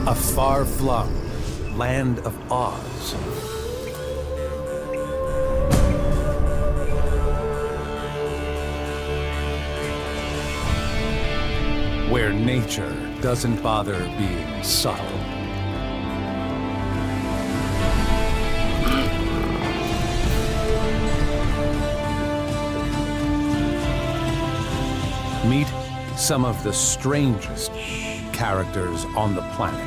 A far-flung land of Oz. Where nature doesn't bother being subtle. Meet some of the strangest characters on the planet.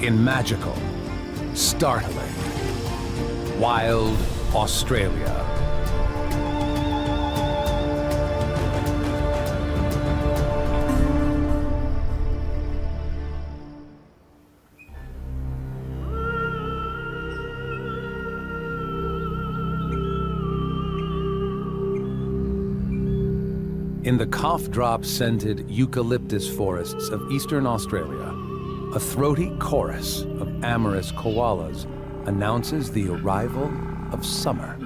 In magical, startling, wild Australia. In the cough-drop-scented eucalyptus forests of eastern Australia, a throaty chorus of amorous koalas announces the arrival of summer.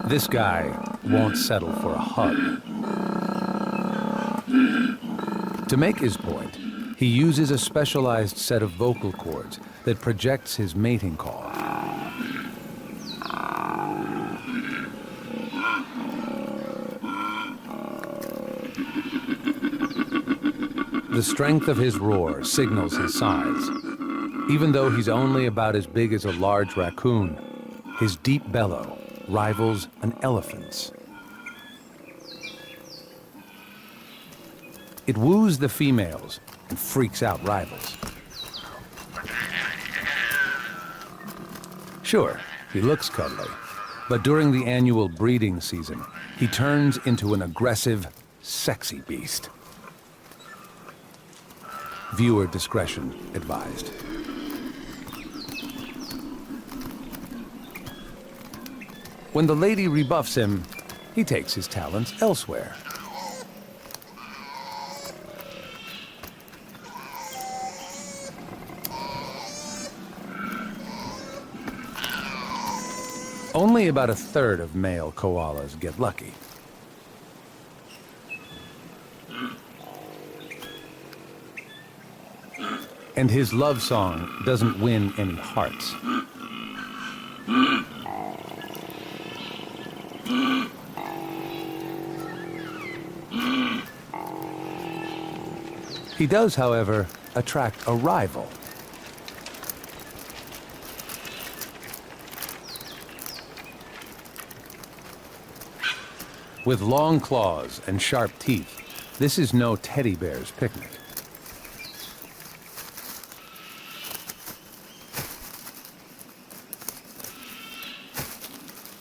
This guy won't settle for a hug. To make his point, he uses a specialized set of vocal cords that projects his mating call. The strength of his roar signals his size. Even though he's only about as big as a large raccoon, his deep bellow rivals an elephant's. It woos the females and freaks out rivals. Sure, he looks cuddly, but during the annual breeding season, he turns into an aggressive, sexy beast. Viewer discretion advised. When the lady rebuffs him, he takes his talents elsewhere. Only about a third of male koalas get lucky. And his love song doesn't win any hearts. He does, however, attract a rival. With long claws and sharp teeth, this is no teddy bear's picnic.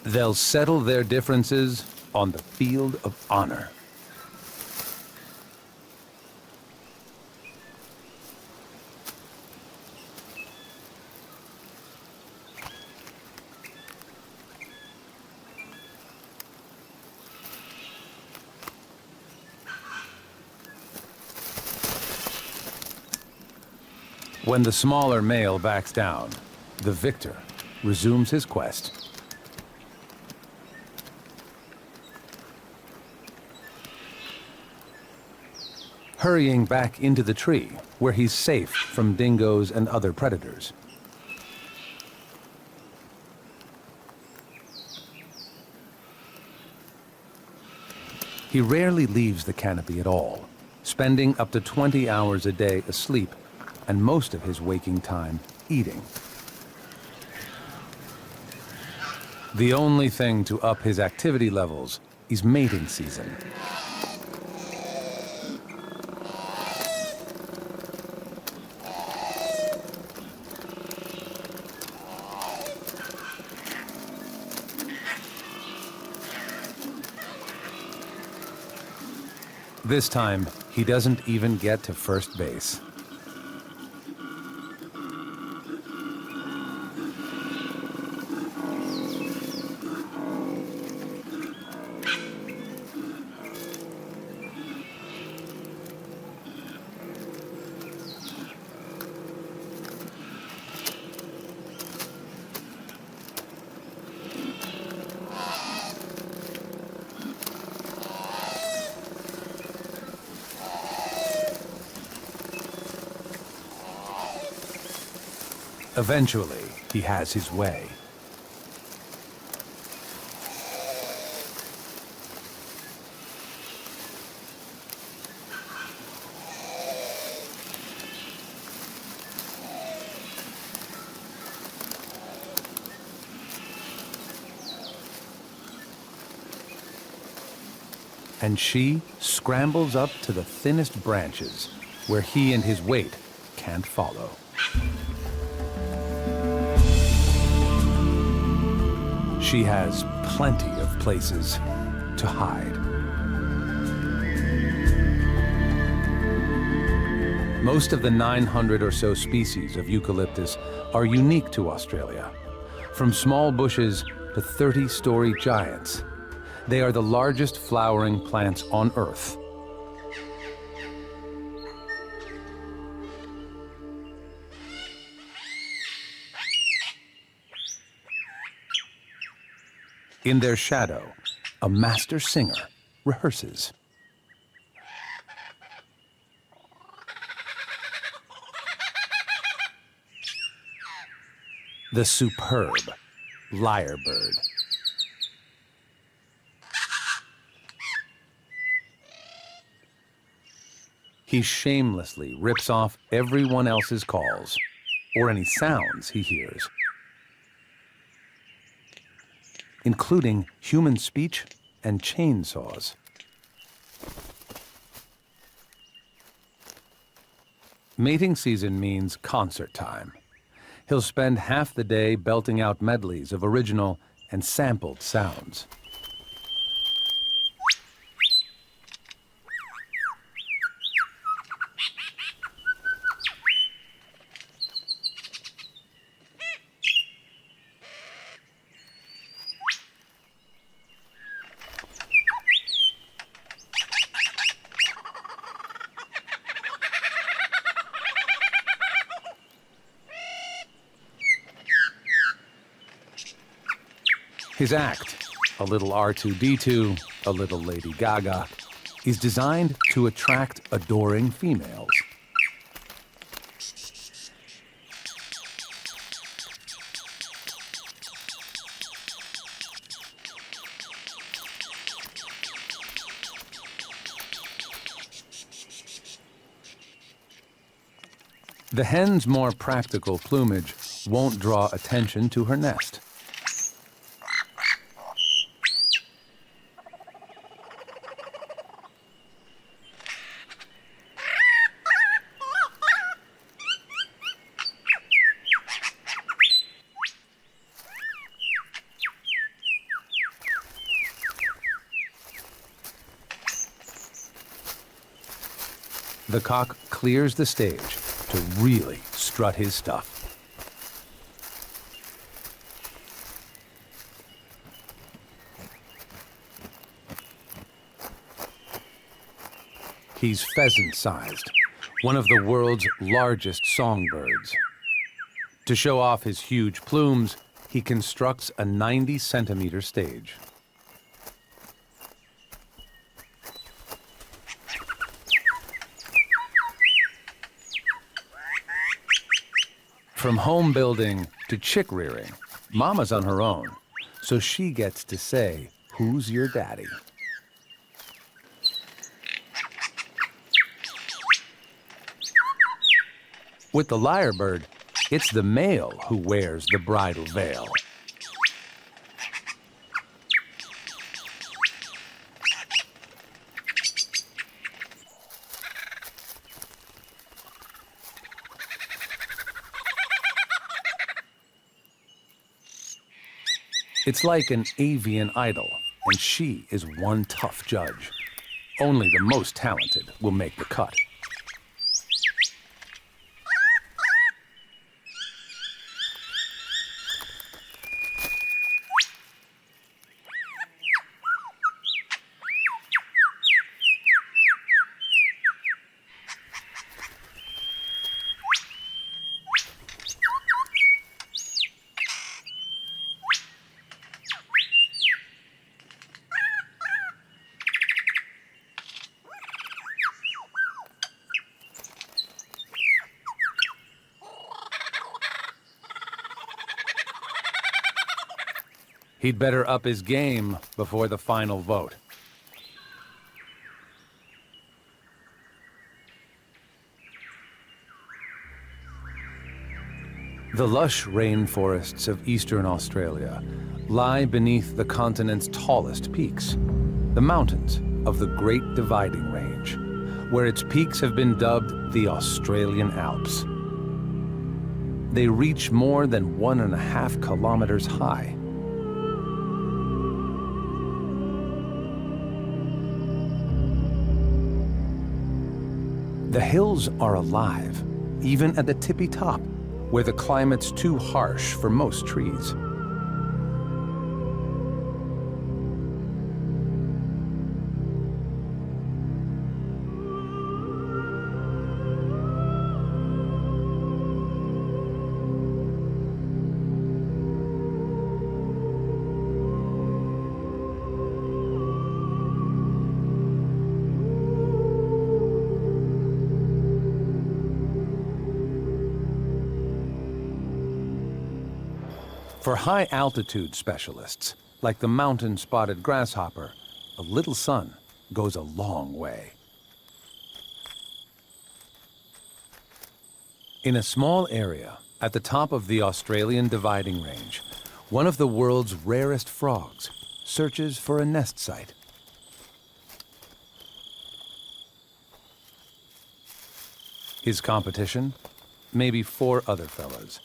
They'll settle their differences on the field of honor. When the smaller male backs down, the victor resumes his quest. Hurrying back into the tree, where he's safe from dingoes and other predators. He rarely leaves the canopy at all, spending up to 20 hours a day asleep and most of his waking time eating. The only thing to up his activity levels is mating season. This time, he doesn't even get to first base. Eventually, he has his way. And she scrambles up to the thinnest branches, where he and his weight can't follow. She has plenty of places to hide. Most of the 900 or so species of eucalyptus are unique to Australia, from small bushes to 30-story giants. They are the largest flowering plants on Earth. In their shadow, a master singer rehearses. The superb lyrebird. He shamelessly rips off everyone else's calls, or any sounds he hears, including human speech and chainsaws. Mating season means concert time. He'll spend half the day belting out medleys of original and sampled sounds. His act, a little R2-D2, a little Lady Gaga, is designed to attract adoring females. The hen's more practical plumage won't draw attention to her nest. The cock clears the stage to really strut his stuff. He's pheasant-sized, one of the world's largest songbirds. To show off his huge plumes, he constructs a 90-centimeter stage. From home building to chick rearing, Mama's on her own, so she gets to say, "Who's your daddy?" With the lyrebird, it's the male who wears the bridal veil. It's like an avian idol, and she is one tough judge. Only the most talented will make the cut. He'd better up his game before the final vote. The lush rainforests of eastern Australia lie beneath the continent's tallest peaks, the mountains of the Great Dividing Range, where its peaks have been dubbed the Australian Alps. They reach more than 1.5 kilometers high. The hills are alive, even at the tippy top, where the climate's too harsh for most trees. For high-altitude specialists, like the mountain-spotted grasshopper, a little sun goes a long way. In a small area at the top of the Australian Dividing Range, one of the world's rarest frogs searches for a nest site. His competition? Maybe 4 other fellows.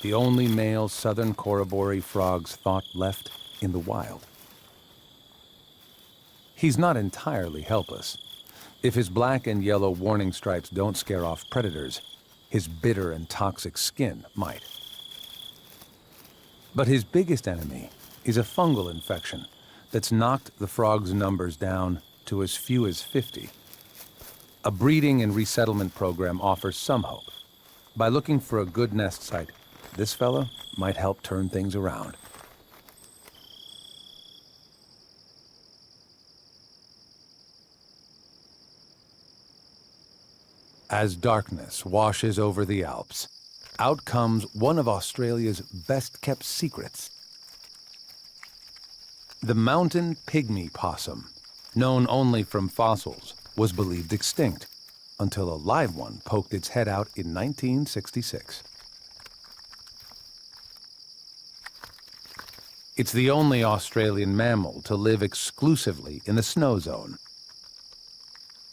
The only male southern corroboree frogs thought left in the wild. He's not entirely helpless. If his black and yellow warning stripes don't scare off predators, his bitter and toxic skin might. But his biggest enemy is a fungal infection that's knocked the frog's numbers down to as few as 50. A breeding and resettlement program offers some hope. By looking for a good nest site, this fellow might help turn things around. As darkness washes over the Alps, out comes one of Australia's best-kept secrets. The mountain pygmy possum, known only from fossils, was believed extinct until a live one poked its head out in 1966. It's the only Australian mammal to live exclusively in the snow zone.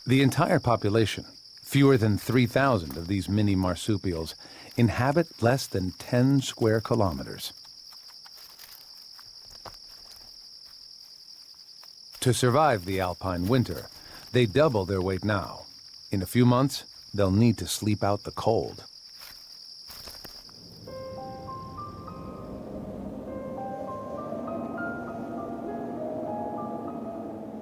The entire population, fewer than 3,000 of these mini marsupials, inhabit less than 10 square kilometers. To survive the alpine winter, they double their weight now. In a few months, they'll need to sleep out the cold.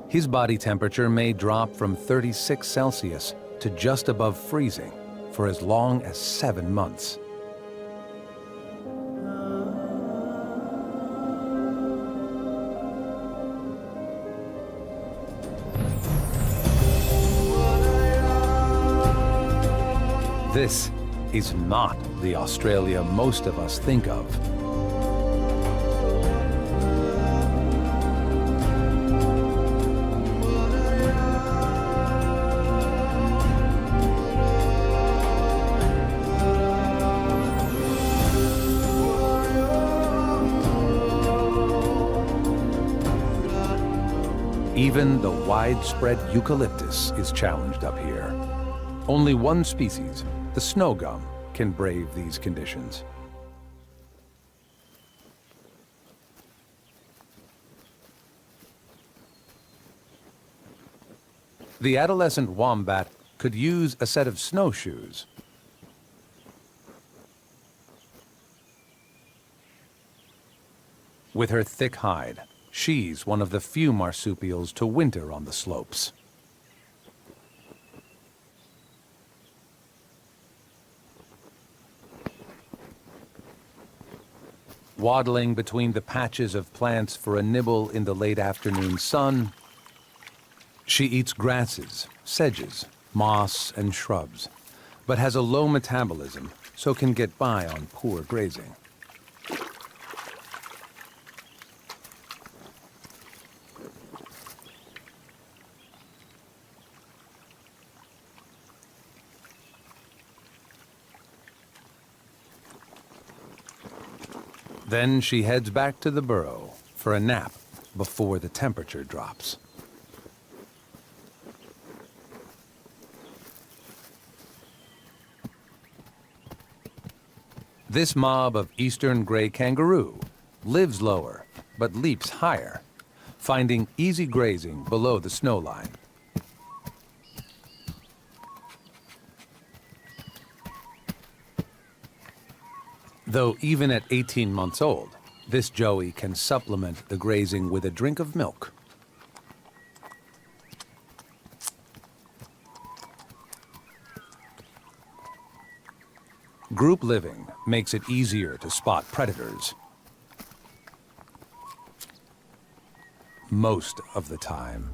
His body temperature may drop from 36 Celsius to just above freezing for as long as 7 months. This is not the Australia most of us think of. Even the widespread eucalyptus is challenged up here. Only one species, the snow gum, can brave these conditions. The adolescent wombat could use a set of snowshoes. With her thick hide, she's one of the few marsupials to winter on the slopes. Waddling between the patches of plants for a nibble in the late afternoon sun, she eats grasses, sedges, moss, and shrubs, but has a low metabolism, so can get by on poor grazing. Then she heads back to the burrow for a nap before the temperature drops. This mob of eastern gray kangaroo lives lower but leaps higher, finding easy grazing below the snow line. Though even at 18 months old, this joey can supplement the grazing with a drink of milk. Group living makes it easier to spot predators. Most of the time.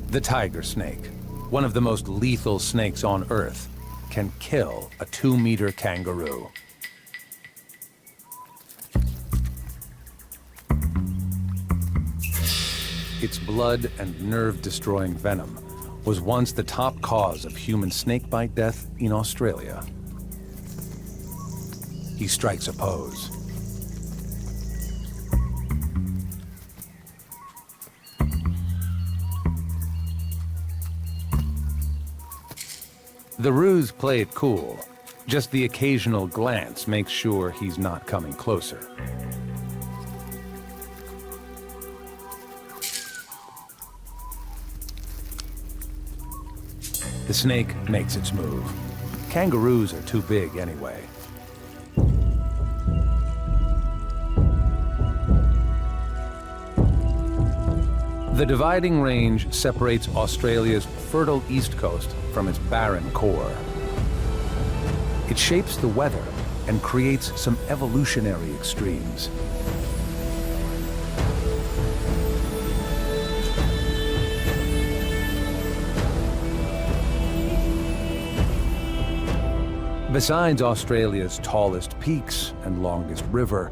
The tiger snake, one of the most lethal snakes on Earth, can kill a 2-meter kangaroo. Its blood and nerve-destroying venom was once the top cause of human snakebite death in Australia. He strikes a pose. The roos play it cool. Just the occasional glance makes sure he's not coming closer. The snake makes its move. Kangaroos are too big anyway. The dividing range separates Australia's fertile east coast from its barren core. It shapes the weather and creates some evolutionary extremes. Besides Australia's tallest peaks and longest river,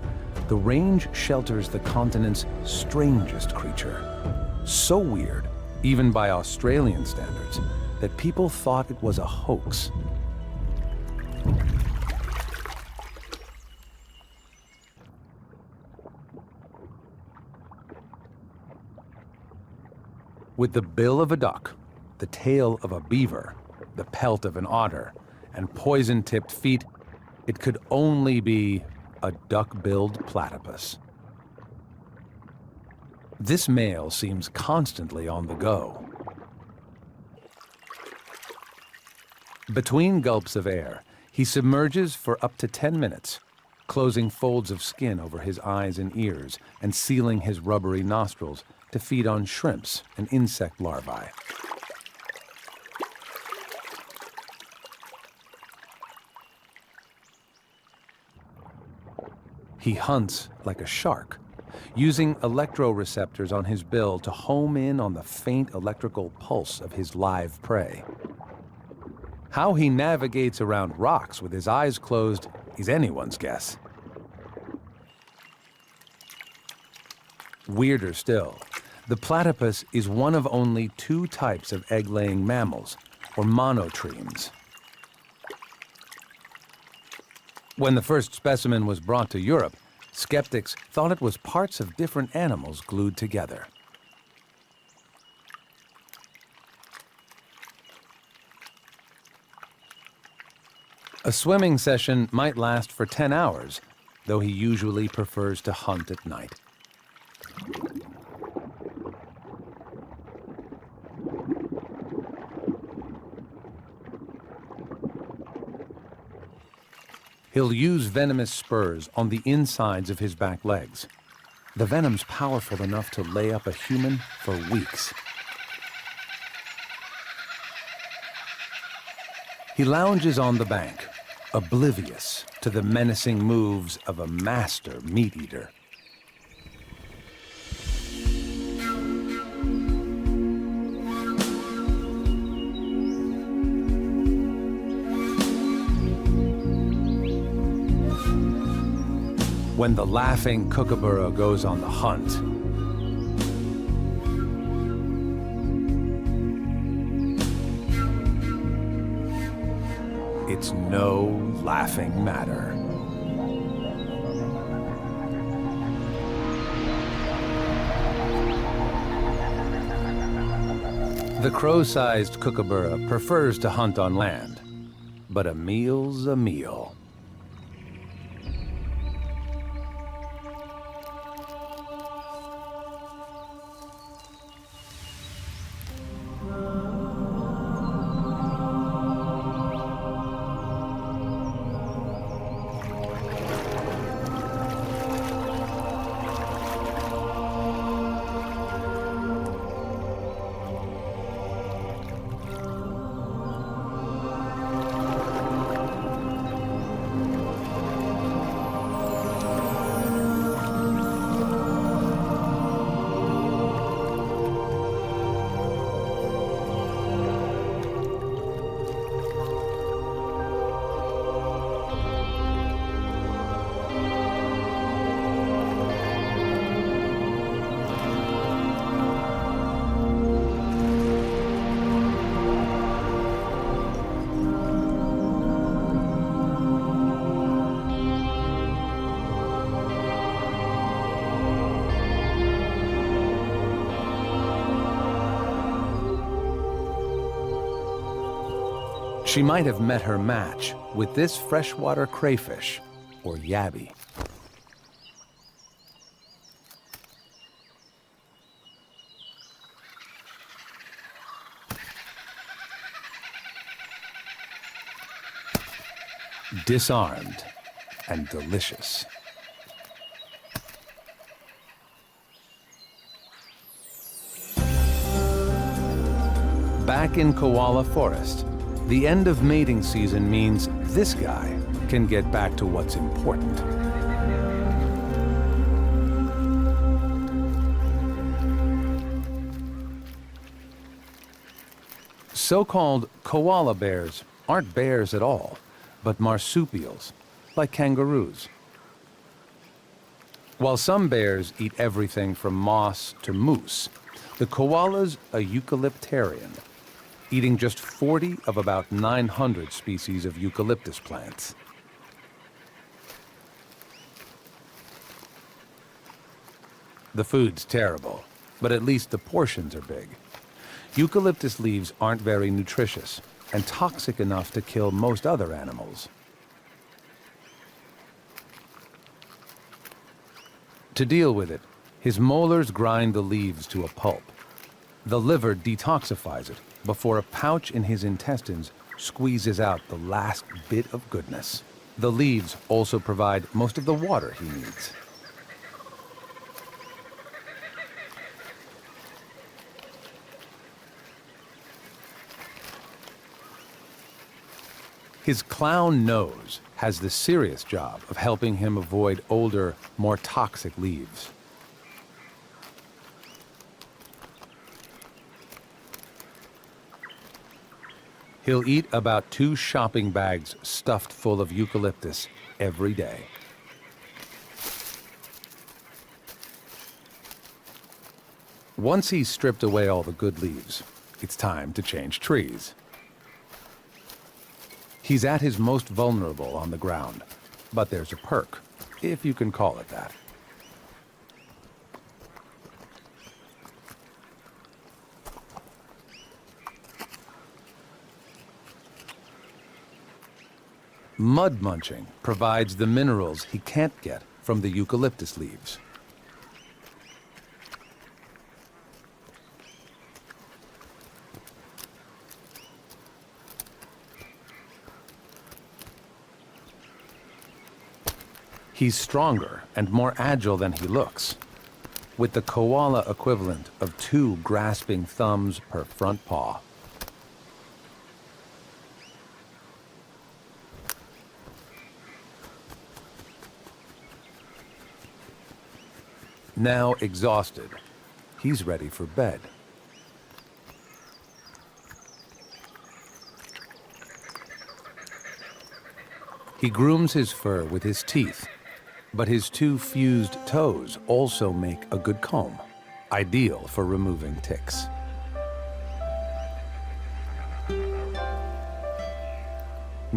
the range shelters the continent's strangest creature. So weird, even by Australian standards, that people thought it was a hoax. With the bill of a duck, the tail of a beaver, the pelt of an otter, and poison-tipped feet, it could only be a duck-billed platypus. This male seems constantly on the go. Between gulps of air, he submerges for up to 10 minutes, closing folds of skin over his eyes and ears and sealing his rubbery nostrils to feed on shrimps and insect larvae. He hunts like a shark, using electroreceptors on his bill to home in on the faint electrical pulse of his live prey. How he navigates around rocks with his eyes closed is anyone's guess. Weirder still, the platypus is one of only 2 types of egg-laying mammals, or monotremes. When the first specimen was brought to Europe, skeptics thought it was parts of different animals glued together. A swimming session might last for 10 hours, though he usually prefers to hunt at night. He'll use venomous spurs on the insides of his back legs. The venom's powerful enough to lay up a human for weeks. He lounges on the bank, oblivious to the menacing moves of a master meat-eater. When the laughing kookaburra goes on the hunt, it's no laughing matter. The crow-sized kookaburra prefers to hunt on land, but a meal's a meal. She might have met her match with this freshwater crayfish, or yabby. Disarmed and delicious. Back in Koala Forest, the end of mating season means this guy can get back to what's important. So-called koala bears aren't bears at all, but marsupials, like kangaroos. While some bears eat everything from moss to moose, the koala's a eucalyptarian, eating just 40 of about 900 species of eucalyptus plants. The food's terrible, but at least the portions are big. Eucalyptus leaves aren't very nutritious and toxic enough to kill most other animals. To deal with it, his molars grind the leaves to a pulp. The liver detoxifies it before a pouch in his intestines squeezes out the last bit of goodness. The leaves also provide most of the water he needs. His clown nose has the serious job of helping him avoid older, more toxic leaves. He'll eat about 2 shopping bags stuffed full of eucalyptus every day. Once he's stripped away all the good leaves, it's time to change trees. He's at his most vulnerable on the ground, but there's a perk, if you can call it that. Mud munching provides the minerals he can't get from the eucalyptus leaves. He's stronger and more agile than he looks, with the koala equivalent of 2 grasping thumbs per front paw. Now exhausted, he's ready for bed. He grooms his fur with his teeth, but his 2 fused toes also make a good comb, ideal for removing ticks.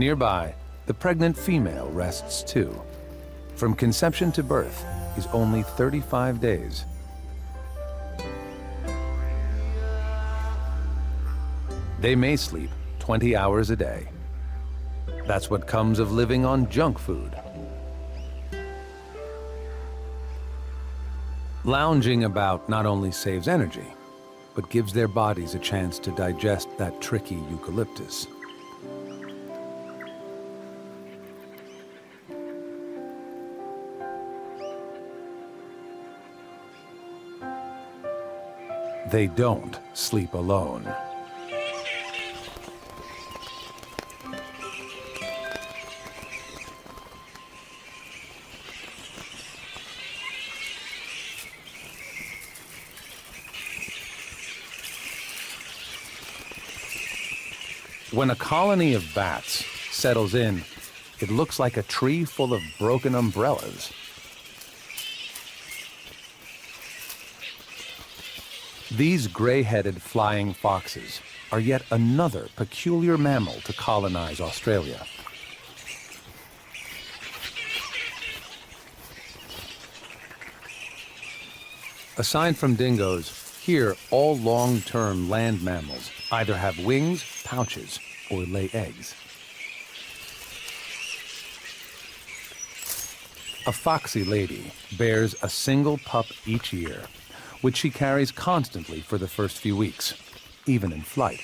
Nearby, the pregnant female rests too. From conception to birth is only 35 days. They may sleep 20 hours a day. That's what comes of living on junk food. Lounging about not only saves energy, but gives their bodies a chance to digest that tricky eucalyptus. They don't sleep alone. When a colony of bats settles in, it looks like a tree full of broken umbrellas. These gray-headed flying foxes are yet another peculiar mammal to colonize Australia. Aside from dingoes, here all long-term land mammals either have wings, pouches, or lay eggs. A foxy lady bears a single pup each year, which she carries constantly for the first few weeks, even in flight.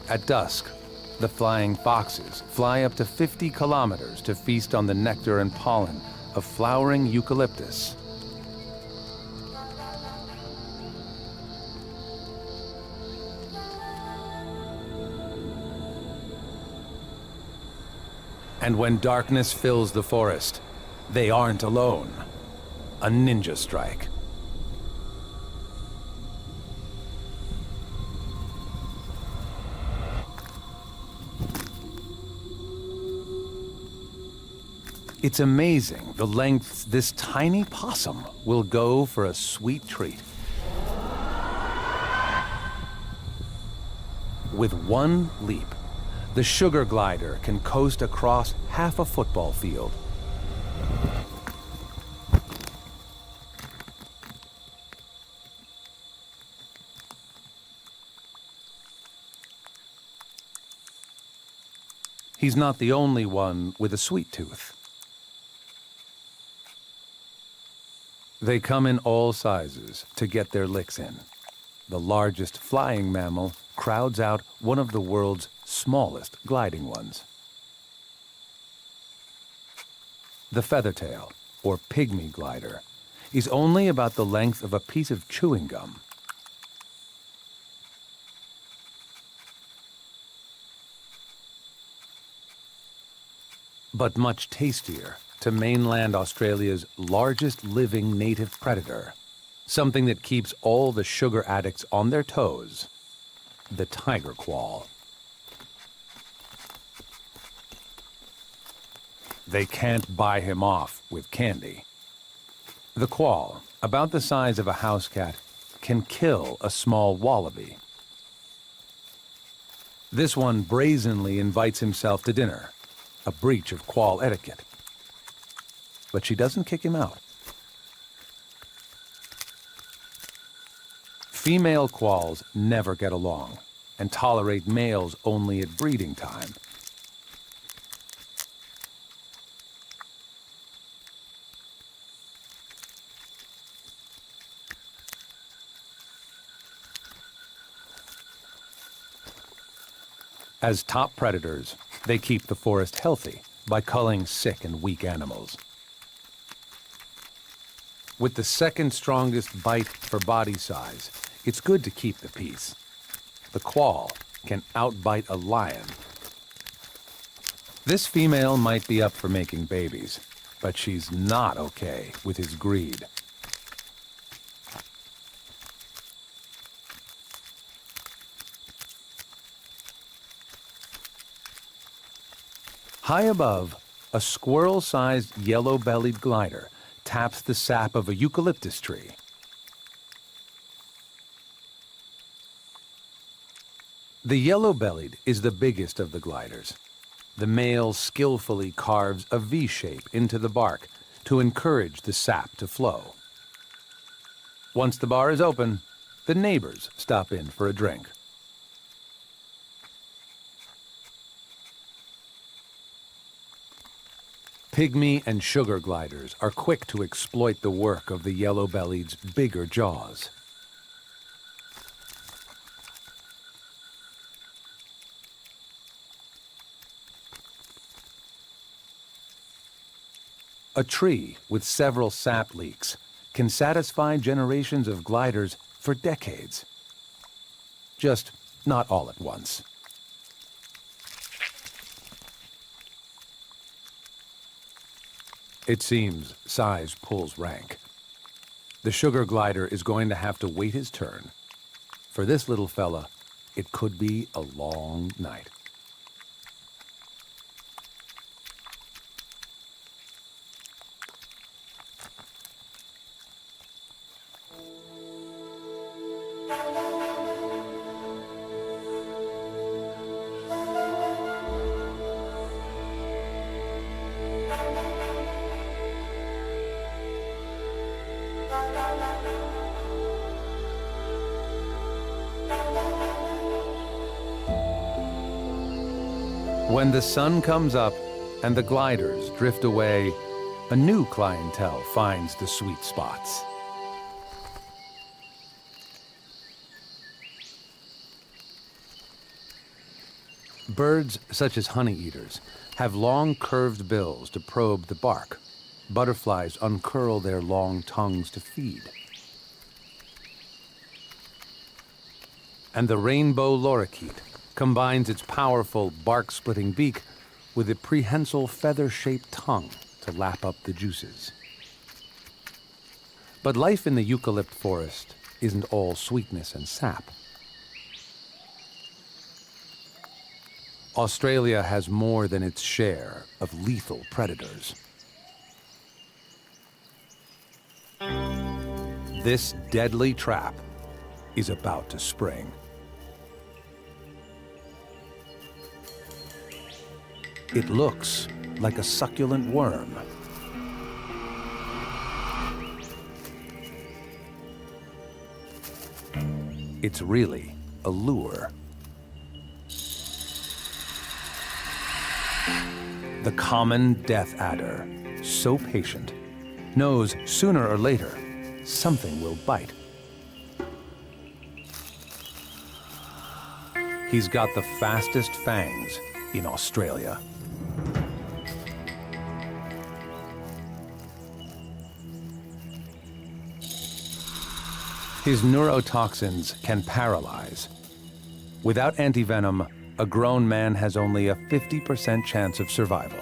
At dusk, the flying foxes fly up to 50 kilometers to feast on the nectar and pollen of flowering eucalyptus. And when darkness fills the forest, they aren't alone. A ninja strike. It's amazing the lengths this tiny possum will go for a sweet treat. With one leap, the sugar glider can coast across half a football field. He's not the only one with a sweet tooth. They come in all sizes to get their licks in. The largest flying mammal crowds out one of the world's smallest gliding ones. The feathertail, or pygmy glider, is only about the length of a piece of chewing gum. But much tastier to mainland Australia's largest living native predator, something that keeps all the sugar addicts on their toes, the tiger quoll. They can't buy him off with candy. The quoll, about the size of a house cat, can kill a small wallaby. This one brazenly invites himself to dinner, a breach of quoll etiquette. But she doesn't kick him out. Female quolls never get along and tolerate males only at breeding time. As top predators, they keep the forest healthy by culling sick and weak animals. With the second strongest bite for body size, it's good to keep the peace. The quoll can outbite a lion. This female might be up for making babies, but she's not okay with his greed. High above, a squirrel-sized yellow-bellied glider taps the sap of a eucalyptus tree. The yellow-bellied is the biggest of the gliders. The male skillfully carves a V shape into the bark to encourage the sap to flow. Once the bar is open, the neighbors stop in for a drink. Pygmy and sugar gliders are quick to exploit the work of the yellow-bellied's bigger jaws. A tree with several sap leaks can satisfy generations of gliders for decades. Just not all at once. It seems size pulls rank. The sugar glider is going to have to wait his turn. For this little fella, it could be a long night. When the sun comes up and the gliders drift away, a new clientele finds the sweet spots. Birds such as honeyeaters have long curved bills to probe the bark. Butterflies uncurl their long tongues to feed. And the rainbow lorikeet combines its powerful bark-splitting beak with a prehensile feather-shaped tongue to lap up the juices. But life in the eucalypt forest isn't all sweetness and sap. Australia has more than its share of lethal predators. This deadly trap is about to spring. It looks like a succulent worm. It's really a lure. The common death adder, so patient, knows sooner or later something will bite. He's got the fastest fangs in Australia. His neurotoxins can paralyze. Without antivenom, a grown man has only a 50% chance of survival.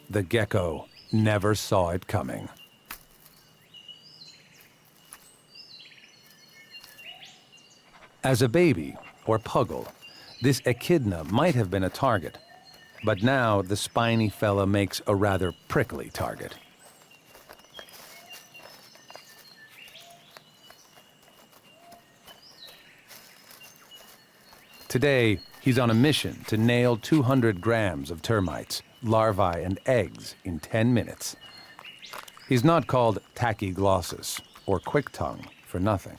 The gecko never saw it coming. As a baby, or puggle, this echidna might have been a target, but now the spiny fella makes a rather prickly target. Today, he's on a mission to nail 200 grams of termites, larvae, and eggs in 10 minutes. He's not called tachyglossus, or quick tongue, for nothing.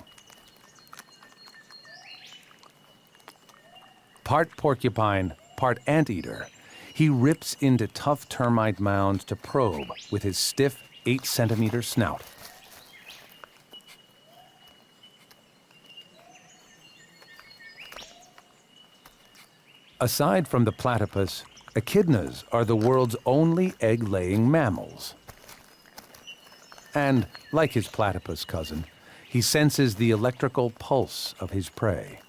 Part porcupine, part anteater, he rips into tough termite mounds to probe with his stiff 8-centimeter snout. Aside from the platypus, echidnas are the world's only egg-laying mammals. And, like his platypus cousin, he senses the electrical pulse of his prey.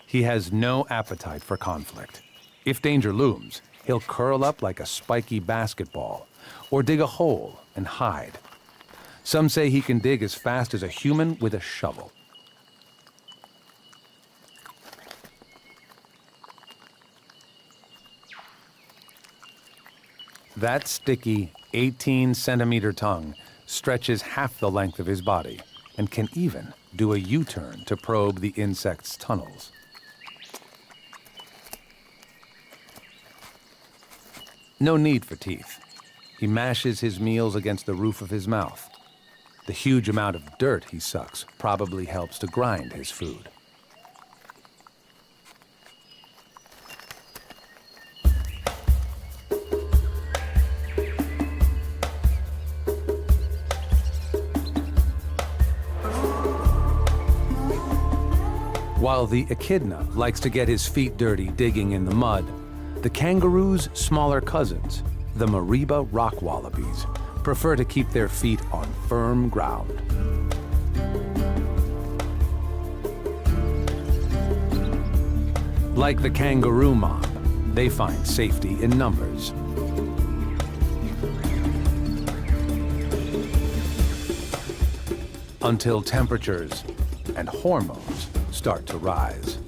He has no appetite for conflict. If danger looms, he'll curl up like a spiky basketball, or dig a hole and hide. Some say he can dig as fast as a human with a shovel. That sticky 18-centimeter tongue stretches half the length of his body and can even do a U-turn to probe the insect's tunnels. No need for teeth. He mashes his meals against the roof of his mouth. The huge amount of dirt he sucks probably helps to grind his food. While the echidna likes to get his feet dirty digging in the mud, the kangaroo's smaller cousins, the Mariba rock wallabies, prefer to keep their feet on firm ground. Like the kangaroo mob, they find safety in numbers. Until temperatures and hormones start to rise.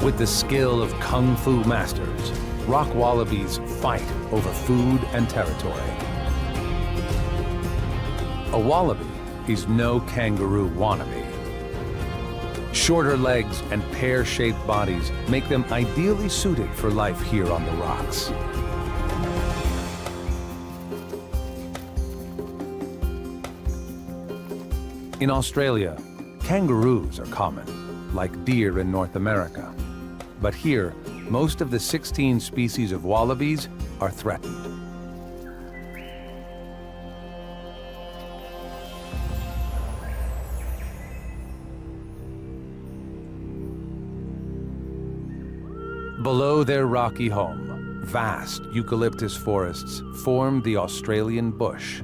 With the skill of kung fu masters, rock wallabies fight over food and territory. A wallaby is no kangaroo wannabe. Shorter legs and pear-shaped bodies make them ideally suited for life here on the rocks. In Australia, kangaroos are common, like deer in North America. But here, most of the 16 species of wallabies are threatened. Below their rocky home, vast eucalyptus forests form the Australian bush.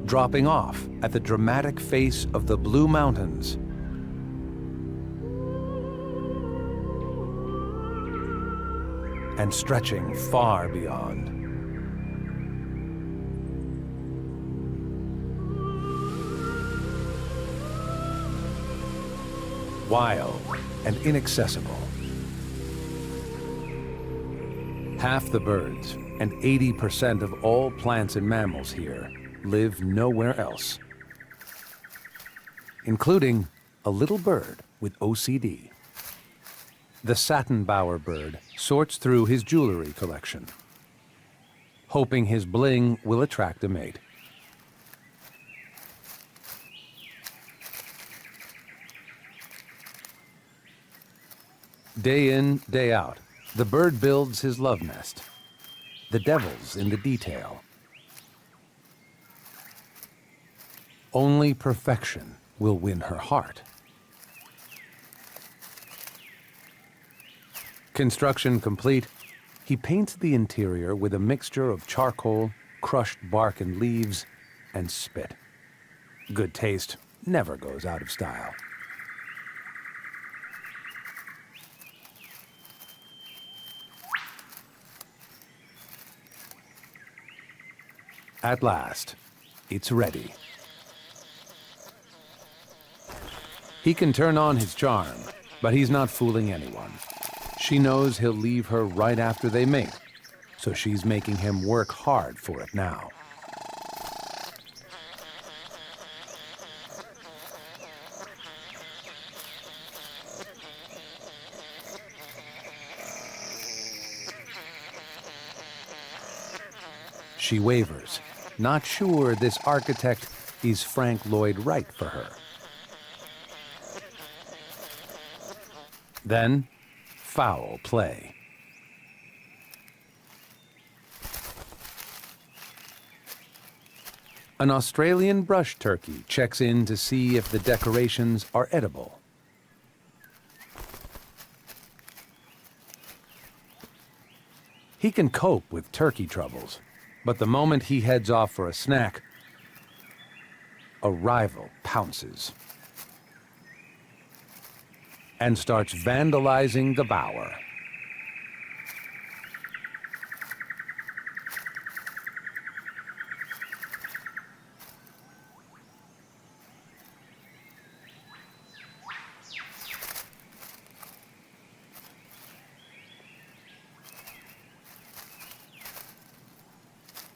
Dropping off at the dramatic face of the Blue Mountains, and stretching far beyond. Wild and inaccessible. Half the birds and 80% of all plants and mammals here live nowhere else, including a little bird with OCD. The satin bowerbird sorts through his jewelry collection, hoping his bling will attract a mate. Day in, day out, the bird builds his love nest. The devil's in the detail. Only perfection will win her heart. Construction complete, he paints the interior with a mixture of charcoal, crushed bark and leaves, and spit. Good taste never goes out of style. At last, it's ready. He can turn on his charm, but he's not fooling anyone. She knows he'll leave her right after they mate, so she's making him work hard for it now. She wavers, not sure this architect is Frank Lloyd Wright for her. Then, foul play. An Australian brush turkey checks in to see if the decorations are edible. He can cope with turkey troubles, but the moment he heads off for a snack, a rival pounces and starts vandalizing the bower.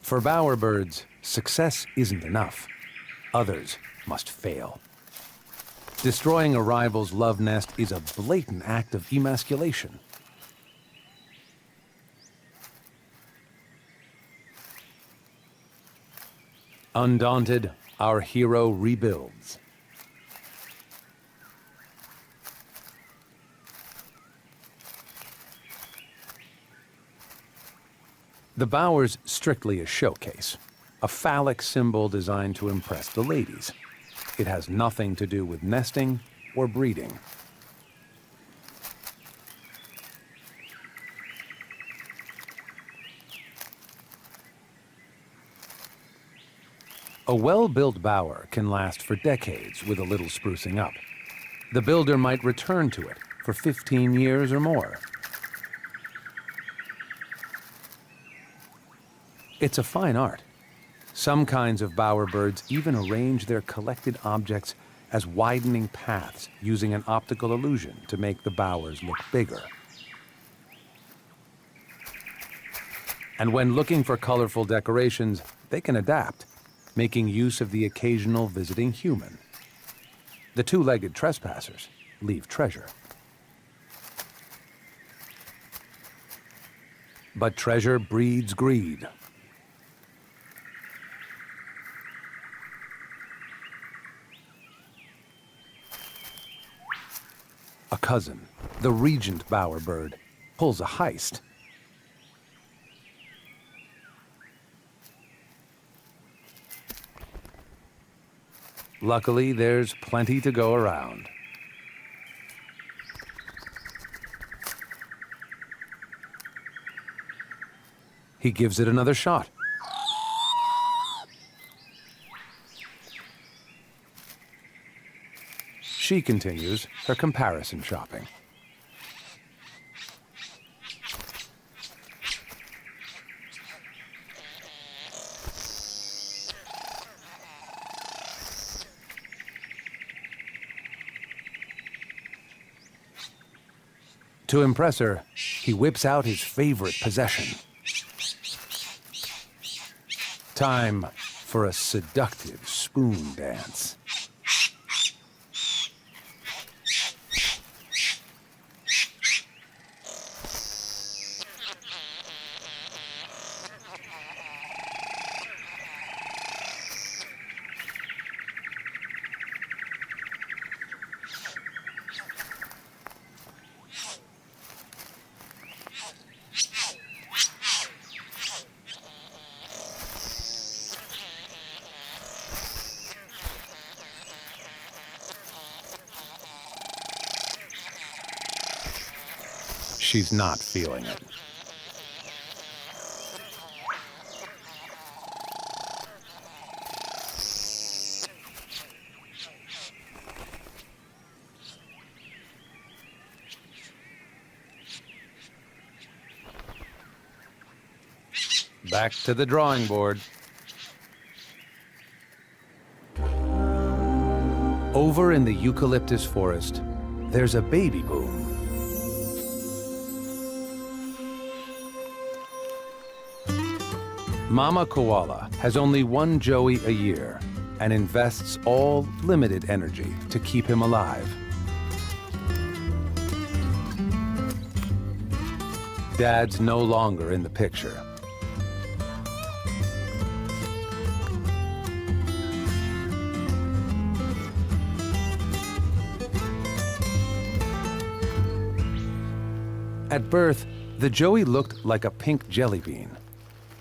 For bowerbirds, success isn't enough. Others must fail. Destroying a rival's love nest is a blatant act of emasculation. Undaunted, our hero rebuilds. The bower's strictly a showcase, a phallic symbol designed to impress the ladies. It has nothing to do with nesting or breeding. A well-built bower can last for decades with a little sprucing up. The builder might return to it for 15 years or more. It's a fine art. Some kinds of bowerbirds even arrange their collected objects as widening paths using an optical illusion to make the bowers look bigger. And when looking for colorful decorations, they can adapt, making use of the occasional visiting human. The two-legged trespassers leave treasure. But treasure breeds greed. A cousin, the regent bowerbird, pulls a heist. Luckily, there's plenty to go around. He gives it another shot. She continues her comparison shopping. To impress her, he whips out his favorite possession. Time for a seductive spoon dance. She's not feeling it. Back to the drawing board. Over in the eucalyptus forest, there's a baby boom. Mama Koala has only one joey a year and invests all limited energy to keep him alive. Dad's no longer in the picture. At birth, the joey looked like a pink jelly bean.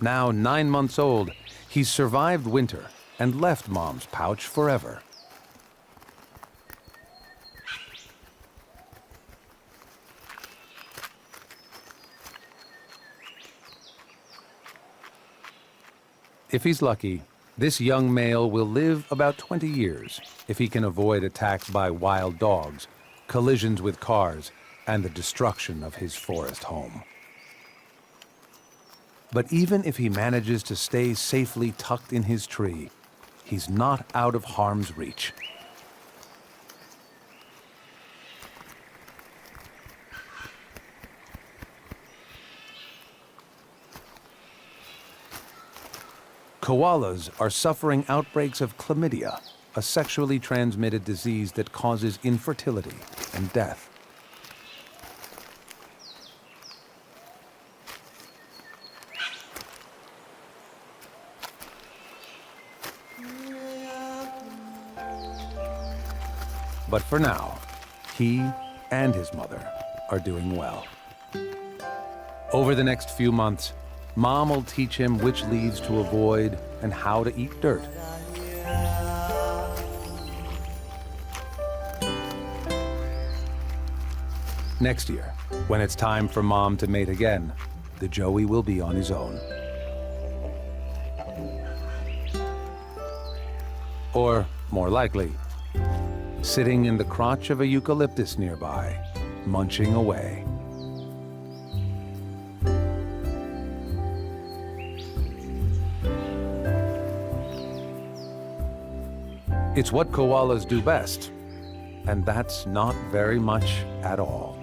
Now 9 months old, he's survived winter and left Mom's pouch forever. If he's lucky, this young male will live about 20 years if he can avoid attacks by wild dogs, collisions with cars, and the destruction of his forest home. But even if he manages to stay safely tucked in his tree, he's not out of harm's reach. Koalas are suffering outbreaks of chlamydia, a sexually transmitted disease that causes infertility and death. But for now, he and his mother are doing well. Over the next few months, Mom will teach him which leaves to avoid and how to eat dirt. Next year, when it's time for Mom to mate again, the Joey will be on his own. Or, more likely, sitting in the crotch of a eucalyptus nearby, munching away. It's what koalas do best, and that's not very much at all.